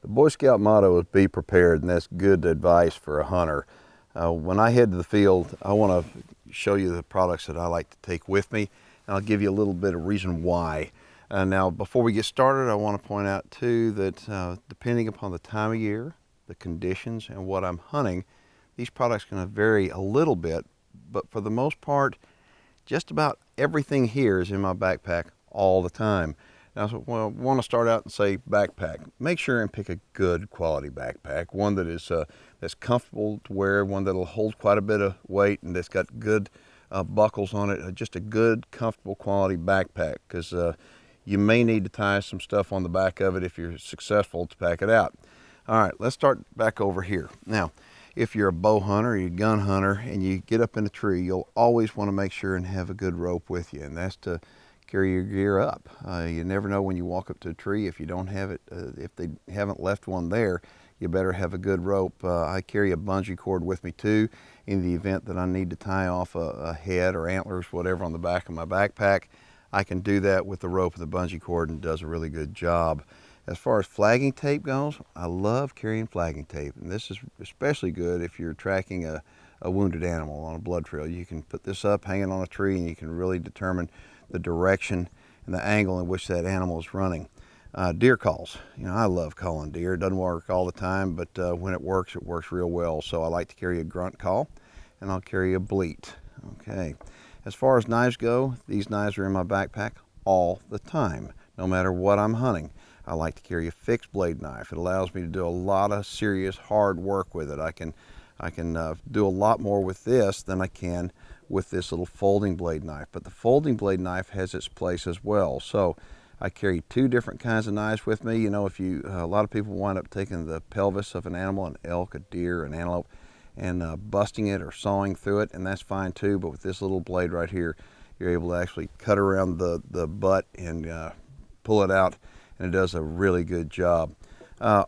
The Boy Scout motto is be prepared, and that's good advice for a hunter. When I head to the field, I want to show you the products that I like to take with me, and I'll give you a little bit of reason why. Now, before we get started, I want to point out too that depending upon the time of year, the conditions, and what I'm hunting, these products can vary a little bit, but for the most part, just about everything here is in my backpack all the time. Now, so, I want to start out and say backpack. Make sure and pick a good quality backpack, one that is that's comfortable to wear, one that'll hold quite a bit of weight, and that's got good buckles on it. Just a good, comfortable quality backpack, because you may need to tie some stuff on the back of it if you're successful to pack it out. All right, let's start back over here. Now, if you're a bow hunter or you're a gun hunter and you get up in a tree, you'll always want to make sure and have a good rope with you, and that's to carry your gear up. You never know when you walk up to a tree, if you don't have it, if they haven't left one there, you better have a good rope. I carry a bungee cord with me too, in the event that I need to tie off a head or antlers, whatever, on the back of my backpack. I can do that with the rope of the bungee cord, and it does a really good job. As far as flagging tape goes, I love carrying flagging tape, and this is especially good if you're tracking a wounded animal on a blood trail. You can put this up, hang it on a tree, and you can really determine the direction and the angle in which that animal is running. Deer calls. You know, I love calling deer. It doesn't work all the time, but when it works real well. So I like to carry a grunt call, and I'll carry a bleat. Okay. As far as knives go, these knives are in my backpack all the time, no matter what I'm hunting. I like to carry a fixed blade knife. It allows me to do a lot of serious hard work with it. I can do a lot more with this than I can with this little folding blade knife, but the folding blade knife has its place as well. So I carry two different kinds of knives with me. You know, if you a lot of people wind up taking the pelvis of an animal, an elk, a deer, an antelope, and busting it or sawing through it, and that's fine too, but with this little blade right here, you're able to actually cut around the butt and pull it out, and it does a really good job.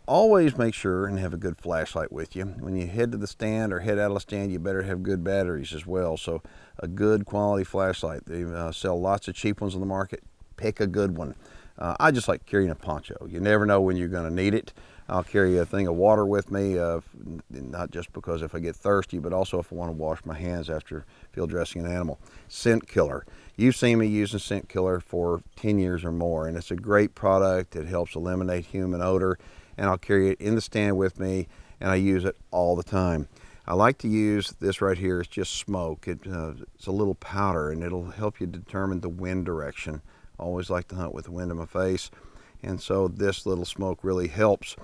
Always make sure and have a good flashlight with you. When you head to the stand or head out of the stand, you better have good batteries as well. So a good quality flashlight. They sell lots of cheap ones on the market. Pick a good one. I just like carrying a poncho. You never know when you're going to need it. I'll carry a thing of water with me, not just because if I get thirsty, but also if I want to wash my hands after field dressing an animal. Scent killer. You've seen me using scent killer for 10 years or more, and it's a great product. It helps eliminate human odor, and I'll carry it in the stand with me, and I use it all the time. I like to use this right here. It's just smoke. It's a little powder, and it'll help you determine the wind direction. I always like to hunt with the wind in my face, and so this little smoke really helps.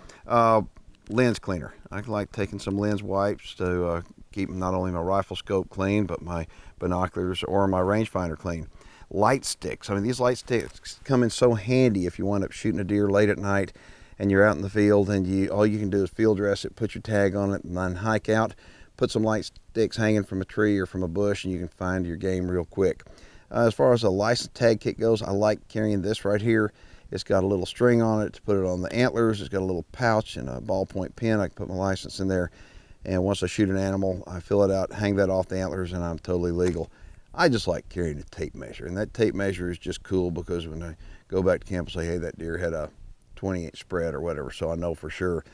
Lens cleaner. I like taking some lens wipes to keep not only my rifle scope clean, but my binoculars or my rangefinder clean. Light sticks. I mean, these light sticks come in so handy if you wind up shooting a deer late at night and you're out in the field, and all you can do is field dress it, put your tag on it, and then hike out, put some light sticks hanging from a tree or from a bush, and you can find your game real quick. As far as a license tag kit goes, I like carrying this right here. It's got a little string on it to put it on the antlers. It's got a little pouch and a ballpoint pen. I can put my license in there, and once I shoot an animal, I fill it out, hang that off the antlers, and I'm totally legal. I just like carrying a tape measure, and that tape measure is just cool because when I go back to camp and say, hey, that deer had a 20-inch spread or whatever, so I know for sure.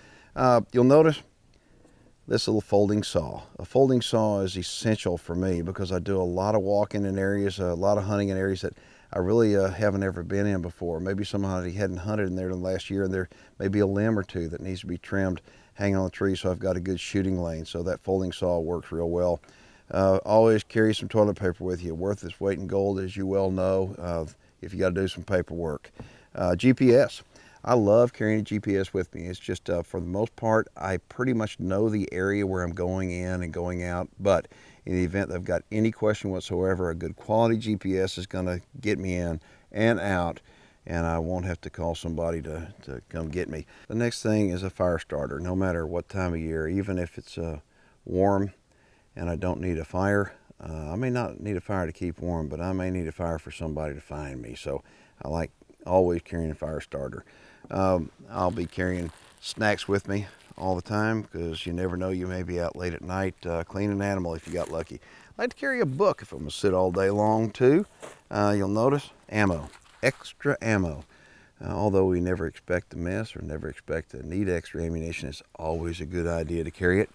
You'll notice this little folding saw. A folding saw is essential for me because I do a lot of walking in areas, a lot of hunting in areas that I really haven't ever been in before. Maybe somebody hadn't hunted in there in the last year, and there may be a limb or two that needs to be trimmed, hanging on the tree, so I've got a good shooting lane. So that folding saw works real well. Always carry some toilet paper with you. Worth its weight in gold, as you well know, if you got to do some paperwork. GPS. I love carrying a GPS with me. It's just, for the most part, I pretty much know the area where I'm going in and going out, but in the event that I've got any question whatsoever, a good quality GPS is going to get me in and out, and I won't have to call somebody to come get me. The next thing is a fire starter. No matter what time of year, even if it's warm and I don't need a fire, I may not need a fire to keep warm, but I may need a fire for somebody to find me. So I like always carrying a fire starter. I'll be carrying snacks with me all the time because you never know, you may be out late at night cleaning an animal if you got lucky. I like to carry a book if I'm going to sit all day long too. You'll notice ammo, extra ammo. Although we never expect to miss or never expect to need extra ammunition, it's always a good idea to carry it.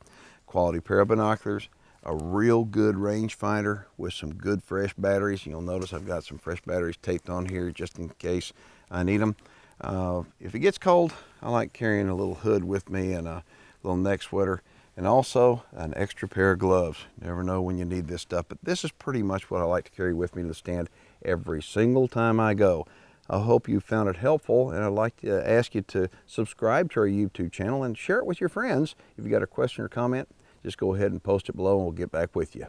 Quality pair of binoculars, a real good rangefinder with some good fresh batteries. You'll notice I've got some fresh batteries taped on here just in case I need them. If it gets cold, I like carrying a little hood with me and a little neck sweater, and also an extra pair of gloves. Never know when you need this stuff, but this is pretty much what I like to carry with me to the stand every single time I go. I hope you found it helpful, and I'd like to ask you to subscribe to our YouTube channel and share it with your friends. If you got a question or comment, just go ahead and post it below and we'll get back with you.